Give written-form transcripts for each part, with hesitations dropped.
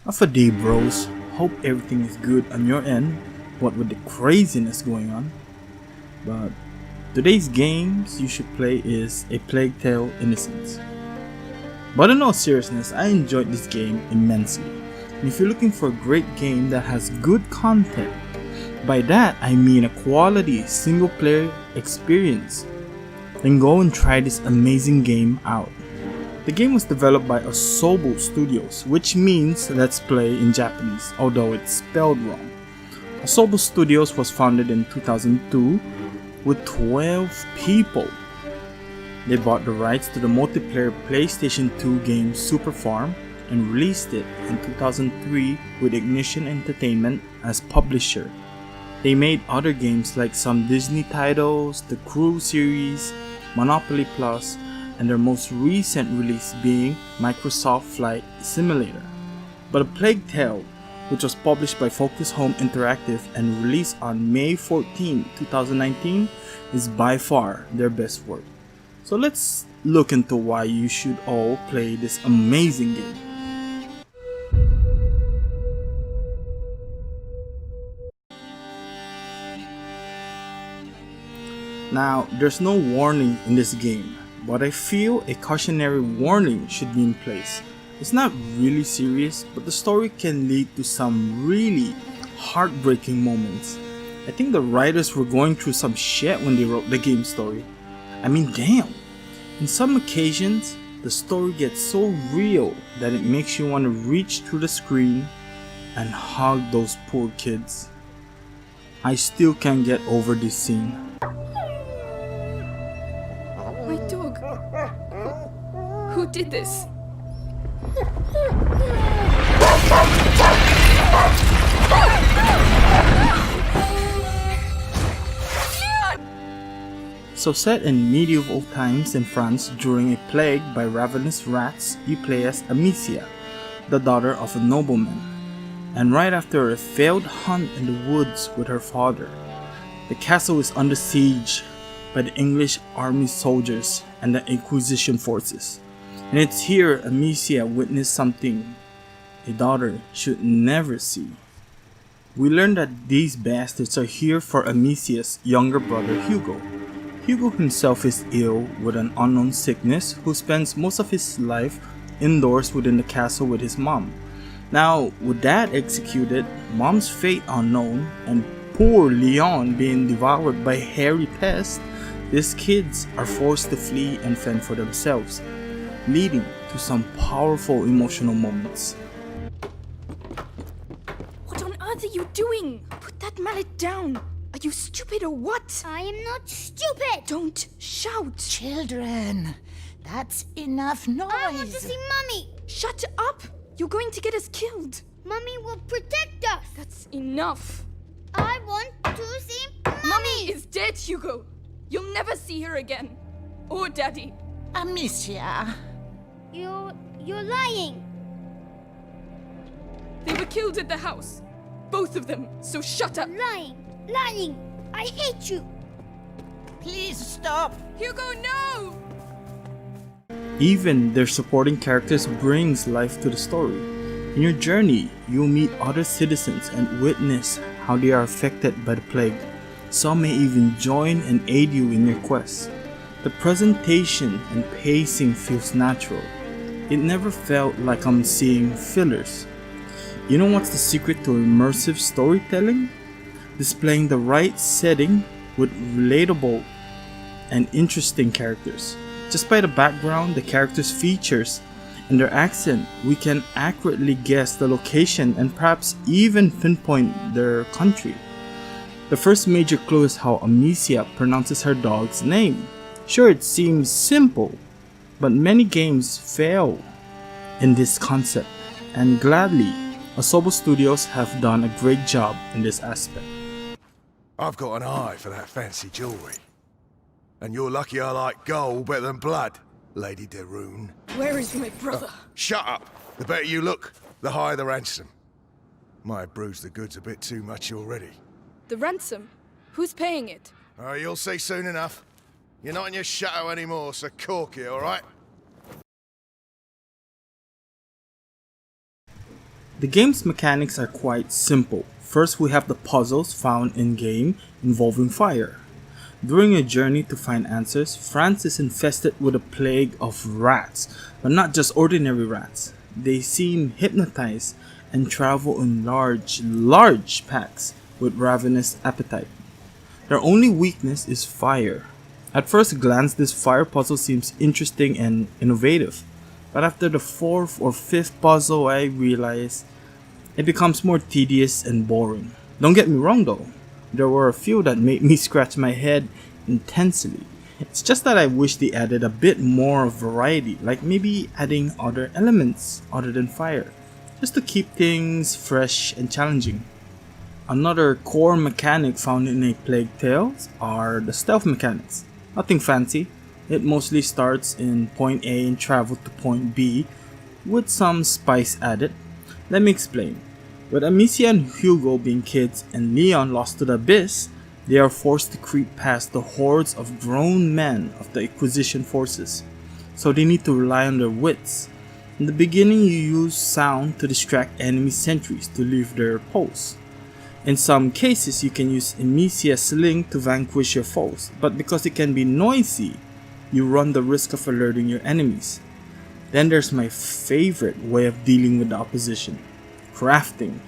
Of a day, bros. Hope everything is good on your end, what with the craziness going on. But today's games you should play is a Plague Tale Innocence. But in all seriousness, I enjoyed this game immensely. And if you're looking for a great game that has good content, by that I mean a quality single player experience, then go and try this amazing game out. The game was developed by Asobo Studios, which means let's play in Japanese, although it's spelled wrong. Asobo Studios was founded in 2002 with 12 people. They bought the rights to the multiplayer PlayStation 2 game Super Farm and released it in 2003 with Ignition Entertainment as publisher. They made other games like some Disney titles, the Crew series, Monopoly Plus, and their most recent release being Microsoft Flight Simulator. But A Plague Tale, which was published by Focus Home Interactive and released on May 14, 2019, is by far their best work. So let's look into why you should all play this amazing game. Now, there's no warning in this game, but I feel a cautionary warning should be in place. It's not really serious, but the story can lead to some really heartbreaking moments. I think the writers were going through some shit when they wrote the game story. I mean, damn. In some occasions, the story gets so real that it makes you want to reach through the screen and hug those poor kids. I still can't get over this scene. My dog. Who did this? So set in medieval times in France during a plague by ravenous rats, you play as Amicia, the daughter of a nobleman, and right after a failed hunt in the woods with her father. The castle is under siege by the English army soldiers and the Inquisition forces. And it's here Amicia witnessed something a daughter should never see. We learn that these bastards are here for Amicia's younger brother Hugo. Hugo himself is ill with an unknown sickness who spends most of his life indoors within the castle with his mom. Now, with dad executed, mom's fate unknown, and poor Leon being devoured by hairy pests, these kids are forced to flee and fend for themselves, leading to some powerful emotional moments. What on earth are you doing? Put that mallet down. Are you stupid or what? I am not stupid! Don't shout. Children, that's enough noise. I want to see Mummy! Shut up. You're going to get us killed. Mummy will protect us! That's enough. I want to see Mummy! Mummy is dead, Hugo. You'll never see her again. Or Daddy. Amicia. You're lying! They were killed at the house. Both of them. So shut up. Lying! Lying! I hate you! Please stop. Hugo, no! Even their supporting characters brings life to the story. In your journey, you'll meet other citizens and witness how they are affected by the plague. Some may even join and aid you in your quest. The presentation and pacing feels natural. It never felt like I'm seeing fillers. You know what's the secret to immersive storytelling? Displaying the right setting with relatable and interesting characters. Just by the background, the characters' features, and their accent, we can accurately guess the location and perhaps even pinpoint their country. The first major clue is how Amicia pronounces her dog's name. Sure, it seems simple, but many games fail in this concept, and gladly, Asobo Studios have done a great job in this aspect. I've got an eye for that fancy jewellery. And you're lucky I like gold better than blood, Lady Derune. Where is my brother? Shut up! The better you look, the higher the ransom. Might have bruised the goods a bit too much already. The ransom? Who's paying it? Oh, you'll see soon enough. You're not in your shadow anymore, so cork it, alright? The game's mechanics are quite simple. First, we have the puzzles found in-game involving fire. During a journey to find answers, France is infested with a plague of rats, but not just ordinary rats. They seem hypnotized and travel in large packs with ravenous appetite. Their only weakness is fire. At first glance, this fire puzzle seems interesting and innovative, but after the 4th or 5th puzzle, I realize it becomes more tedious and boring. Don't get me wrong though, there were a few that made me scratch my head intensely. It's just that I wish they added a bit more variety, like maybe adding other elements other than fire, just to keep things fresh and challenging. Another core mechanic found in a Plague Tale are the stealth mechanics. Nothing fancy, it mostly starts in point A and travel to point B with some spice added. Let me explain. With Amicia and Hugo being kids and Leon lost to the abyss, they are forced to creep past the hordes of grown men of the Inquisition forces, so they need to rely on their wits. In the beginning, you use sound to distract enemy sentries to leave their posts. In some cases, you can use Amicia's sling to vanquish your foes, but because it can be noisy, you run the risk of alerting your enemies. Then there's my favorite way of dealing with the opposition: crafting.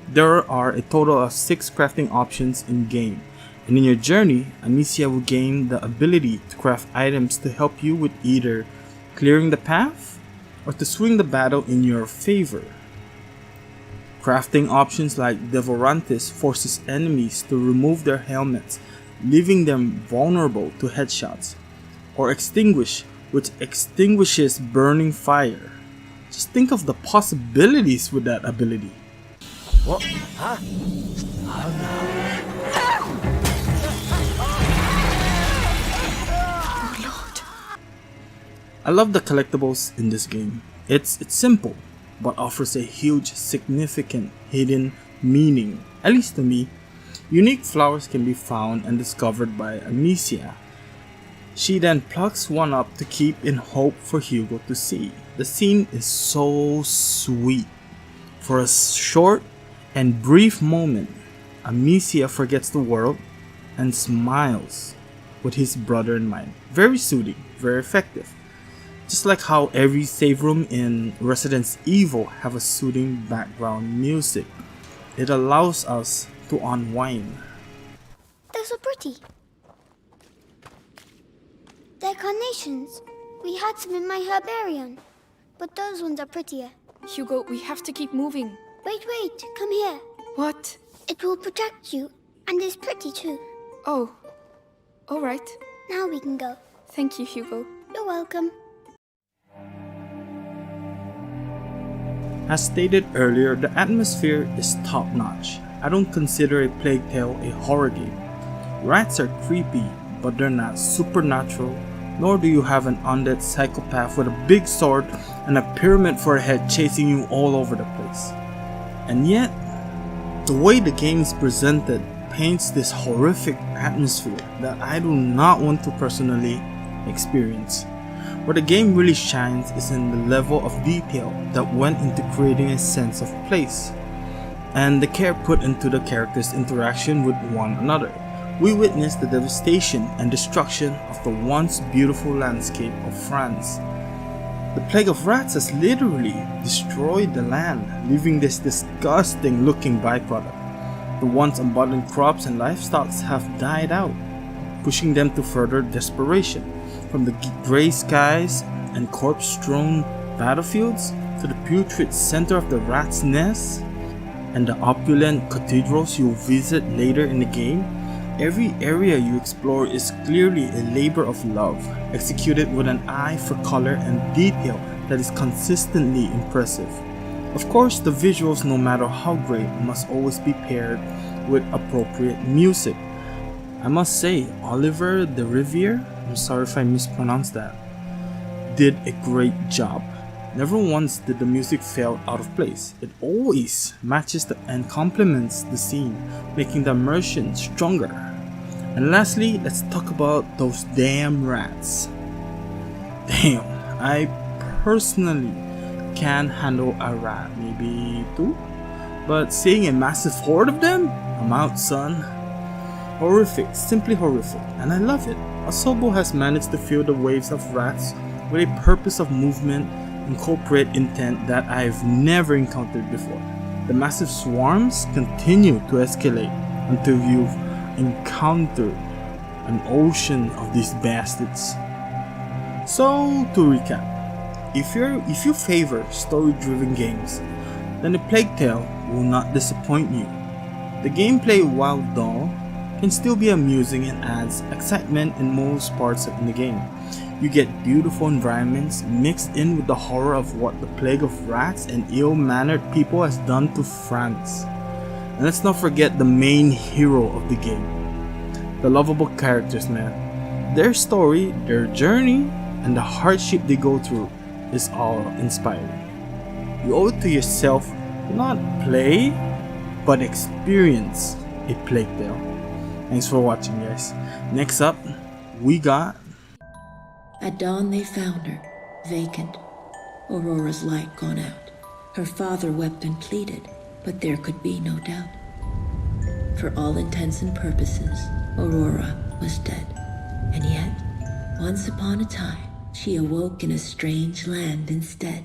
There are a total of 6 crafting options in game, and in your journey, Amicia will gain the ability to craft items to help you with either clearing the path or to swing the battle in your favor. Crafting options like Devorantis forces enemies to remove their helmets, leaving them vulnerable to headshots, or Extinguish, which extinguishes burning fire. Just think of the possibilities with that ability. What? Huh? I love the collectibles in this game. It's simple, but offers a huge, significant, hidden meaning, at least to me. Unique flowers can be found and discovered by Amicia. She then plucks one up to keep in hope for Hugo to see. The scene is so sweet. For a short and brief moment, Amicia forgets the world and smiles with his brother in mind. Very soothing, very effective. Just like how every save room in Resident Evil have a soothing background music. It allows us to unwind. They're so pretty. They're carnations. We had some in my herbarium, but those ones are prettier. Hugo, we have to keep moving. Wait, come here. What? It will protect you, and it's pretty too. Oh. Alright. Now we can go. Thank you, Hugo. You're welcome. As stated earlier, the atmosphere is top notch. I don't consider a Plague Tale a horror game. Rats are creepy, but they're not supernatural, nor do you have an undead psychopath with a big sword and a pyramid for a head chasing you all over the place. And yet, the way the game is presented paints this horrific atmosphere that I do not want to personally experience. Where the game really shines is in the level of detail that went into creating a sense of place, and the care put into the characters' interaction with one another. We witness the devastation and destruction of the once beautiful landscape of France. The plague of rats has literally destroyed the land, leaving this disgusting looking byproduct. The once abundant crops and livestock have died out, pushing them to further desperation. From the grey skies and corpse-strewn battlefields to the putrid center of the rat's nest and the opulent cathedrals you'll visit later in the game, every area you explore is clearly a labor of love, executed with an eye for color and detail that is consistently impressive. Of course, the visuals, no matter how great, must always be paired with appropriate music. I must say, Olivier Deriviere, I'm sorry if I mispronounced that, did a great job. Never once did the music feel out of place. It always matches and complements the scene, making the immersion stronger. And lastly, let's talk about those damn rats. Damn, I personally can handle a rat, maybe 2. But seeing a massive horde of them? I'm out, son. Horrific, simply horrific, and I love it. Asobo has managed to fill the waves of rats with a purpose of movement and corporate intent that I've never encountered before. The massive swarms continue to escalate until you've encountered an ocean of these bastards. So to recap, if you favor story-driven games, then the Plague Tale will not disappoint you. The gameplay, while dull, can still be amusing and adds excitement in most parts of the game. You get beautiful environments mixed in with the horror of what the plague of rats and ill-mannered people has done to France. And let's not forget the main hero of the game. The lovable characters, man. Their story, their journey, and the hardship they go through is all inspiring. You owe it to yourself to not play, but experience a Plague Tale. Thanks for watching, guys. Next up, we got... At dawn they found her, vacant, Aurora's light gone out. Her father wept and pleaded, but there could be no doubt. For all intents and purposes, Aurora was dead. And yet, once upon a time, she awoke in a strange land instead.